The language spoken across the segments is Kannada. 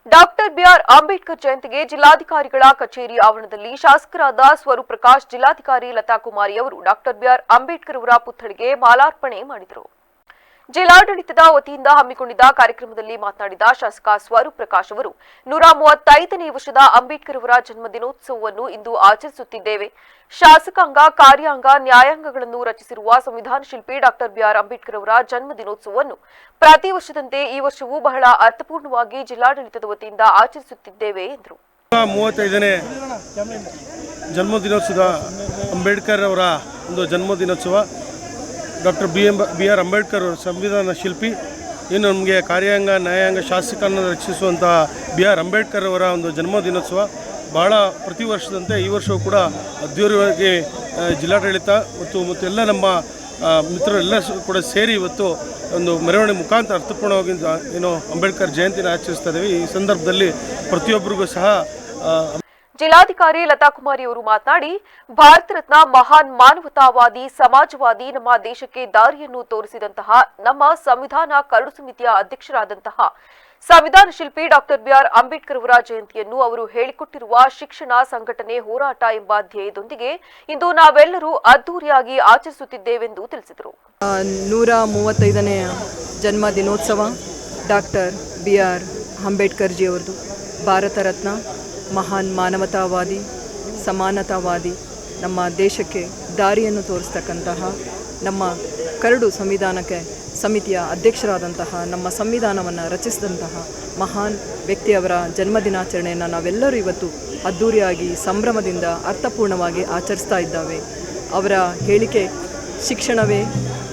ಡಾಕ್ಟರ್ ಬಿಆರ್ ಅಂಬೇಡ್ಕರ್ ಜಯಂತಿಗೆ ಜಿಲ್ಲಾಧಿಕಾರಿಗಳ ಕಚೇರಿ ಆವರಣದಲ್ಲಿ ಶಾಸಕರಾದ ಸ್ವರೂಪ್ ಪ್ರಕಾಶ್, ಜಿಲ್ಲಾಧಿಕಾರಿ ಲತಾ ಕುಮಾರಿ ಅವರು ಡಾಕ್ಟರ್ ಬಿಆರ್ ಅಂಬೇಡ್ಕರ್ ಅವರ ಪುತ್ಥಳಿಗೆ ಮಾಲಾರ್ಪಣೆ ಮಾಡಿದರು. ಜಿಲ್ಲಾಡಳಿತದ ವತಿಯಿಂದ ಹಮ್ಮಿಕೊಂಡಿದ್ದ ಕಾರ್ಯಕ್ರಮದಲ್ಲಿ ಮಾತನಾಡಿದ ಶಾಸಕ ಸ್ವರೂಪ್ ಪ್ರಕಾಶ್ ಅವರು 135ನೇ ವರ್ಷದ ಅಂಬೇಡ್ಕರ್ ಅವರ ಜನ್ಮದಿನೋತ್ಸವವನ್ನು ಇಂದು ಆಚರಿಸುತ್ತಿದ್ದೇವೆ. ಶಾಸಕಾಂಗ, ಕಾರ್ಯಾಂಗ, ನ್ಯಾಯಾಂಗಗಳನ್ನು ರಚಿಸಿರುವ ಸಂವಿಧಾನ ಶಿಲ್ಪಿ ಡಾಕ್ಟರ್ ಬಿಆರ್ ಅಂಬೇಡ್ಕರ್ ಅವರ ಜನ್ಮದಿನೋತ್ಸವವನ್ನು ಪ್ರತಿ ವರ್ಷದಂತೆ ಈ ವರ್ಷವೂ ಬಹಳ ಅರ್ಥಪೂರ್ಣವಾಗಿ ಜಿಲ್ಲಾಡಳಿತದ ವತಿಯಿಂದ ಆಚರಿಸುತ್ತಿದ್ದೇವೆ ಎಂದರು. 35ನೇ ಜನ್ಮದಿನೋತ್ಸವ ಅಂಬೇಡ್ಕರ್ ಅವರ ಒಂದು ಜನ್ಮದಿನೋತ್ಸವ. ಡಾಕ್ಟರ್ ಬಿ ಆರ್ ಅಂಬೇಡ್ಕರ್ ಸಂವಿಧಾನ ಶಿಲ್ಪಿ, ಇನ್ನು ನಮಗೆ ಕಾರ್ಯಾಂಗ, ನ್ಯಾಯಾಂಗ, ಶಾಸಕಾಂಗ ರಚಿಸುವಂಥ ಬಿ ಆರ್ ಅಂಬೇಡ್ಕರ್ ಅವರ ಒಂದು ಜನ್ಮದಿನೋತ್ಸವ ಭಾಳ ಪ್ರತಿ ವರ್ಷದಂತೆ ಈ ವರ್ಷವೂ ಕೂಡ ಅದ್ದೂರಿಯಾಗಿ ಜಿಲ್ಲಾಡಳಿತ ಮತ್ತು ಎಲ್ಲ ನಮ್ಮ ಮಿತ್ರರೆಲ್ಲ ಕೂಡ ಸೇರಿ ಇವತ್ತು ಒಂದು ಮೆರವಣಿಗೆ ಮುಖಾಂತರ ಅರ್ಥಪೂರ್ಣವಾಗಿ ಏನು ಅಂಬೇಡ್ಕರ್ ಜಯಂತಿನ ಆಚರಿಸ್ತಾ ಇದ್ದೀವಿ. ಈ ಸಂದರ್ಭದಲ್ಲಿ ಪ್ರತಿಯೊಬ್ಬರಿಗೂ ಸಹ ಜಿಲ್ಲಾಧಿಕಾರಿ ಲತಾ ಕುಮಾರಿ ಅವರು ಮಾತನಾಡಿ, ಭಾರತ ರತ್ನ ಮಹಾನ್ ಮಾನವತಾವಾದಿ, ಸಮಾಜವಾದಿ, ನಮ್ಮ ದೇಶಕ್ಕೆ ದಾರಿಯನ್ನು ತೋರಿಸಿದಂತಹ ನಮ್ಮ ಸಂವಿಧಾನ ಕರಡು ಸಮಿತಿಯ ಅಧ್ಯಕ್ಷರಾದಂತಹ ಸಂವಿಧಾನ ಶಿಲ್ಪಿ ಡಾಕ್ಟರ್ ಬಿಆರ್ ಅಂಬೇಡ್ಕರ್ ಅವರ ಜಯಂತಿಯನ್ನು ಅವರು ಹೇಳಿಕೊಟ್ಟಿರುವ ಶಿಕ್ಷಣ, ಸಂಘಟನೆ, ಹೋರಾಟ ಎಂಬ ಧ್ಯೇಯದೊಂದಿಗೆ ಇಂದು ನಾವೆಲ್ಲರೂ ಅದ್ದೂರಿಯಾಗಿ ಆಚರಿಸುತ್ತಿದ್ದೇವೆಂದು ತಿಳಿಸಿದರು. 135ನೇ ಜನ್ಮ ದಿನೋತ್ಸವ ಡಾಕ್ಟರ್ ಬಿಆರ್ ಅಂಬೇಡ್ಕರ್ ಜಿ ಅವರದು. ಭಾರತ ರತ್ನ, ಮಹಾನ್ ಮಾನವತಾವಾದಿ, ಸಮಾನತಾವಾದಿ, ನಮ್ಮ ದೇಶಕ್ಕೆ ದಾರಿಯನ್ನು ತೋರಿಸ್ತಕ್ಕಂತಹ, ನಮ್ಮ ಕರಡು ಸಂವಿಧಾನಕ್ಕೆ ಸಮಿತಿಯ ಅಧ್ಯಕ್ಷರಾದಂತಹ, ನಮ್ಮ ಸಂವಿಧಾನವನ್ನು ರಚಿಸಿದಂತಹ ಮಹಾನ್ ವ್ಯಕ್ತಿಯವರ ಜನ್ಮದಿನಾಚರಣೆಯನ್ನು ನಾವೆಲ್ಲರೂ ಇವತ್ತು ಅದ್ಧೂರಿಯಾಗಿ ಸಂಭ್ರಮದಿಂದ ಅರ್ಥಪೂರ್ಣವಾಗಿ ಆಚರಿಸ್ತಾ ಇದ್ದಾವೆ. ಅವರ ಹೇಳಿಕೆ ಶಿಕ್ಷಣವೇ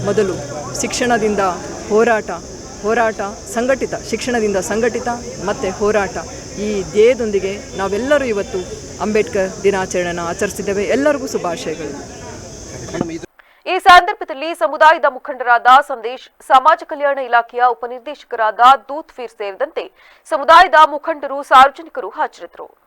ಮೊದಲು, ಶಿಕ್ಷಣದಿಂದ ಹೋರಾಟ ಸಂಘಟಿತ, ಶಿಕ್ಷಣದಿಂದ ಸಂಘಟಿತ ಮತ್ತು ಹೋರಾಟ, ಈ ಧ್ಯೇಯದೊಂದಿಗೆ ನಾವೆಲ್ಲರೂ ಇವತ್ತು ಅಂಬೇಡ್ಕರ್ ದಿನಾಚರಣೆಯನ್ನು ಆಚರಿಸಿದ್ದೇವೆ. ಎಲ್ಲರಿಗೂ ಶುಭಾಶಯಗಳು. ಈ ಸಂದರ್ಭದಲ್ಲಿ ಸಮುದಾಯದ ಮುಖಂಡರಾದ ಸಂದೇಶ್, ಸಮಾಜ ಕಲ್ಯಾಣ ಇಲಾಖೆಯ ಉಪನಿರ್ದೇಶಕರಾದ ದೂತ್ ಫೀರ್ ಸೇರಿದಂತೆ ಸಮುದಾಯದ ಮುಖಂಡರು, ಸಾರ್ವಜನಿಕರು ಹಾಜರಿದ್ದರು.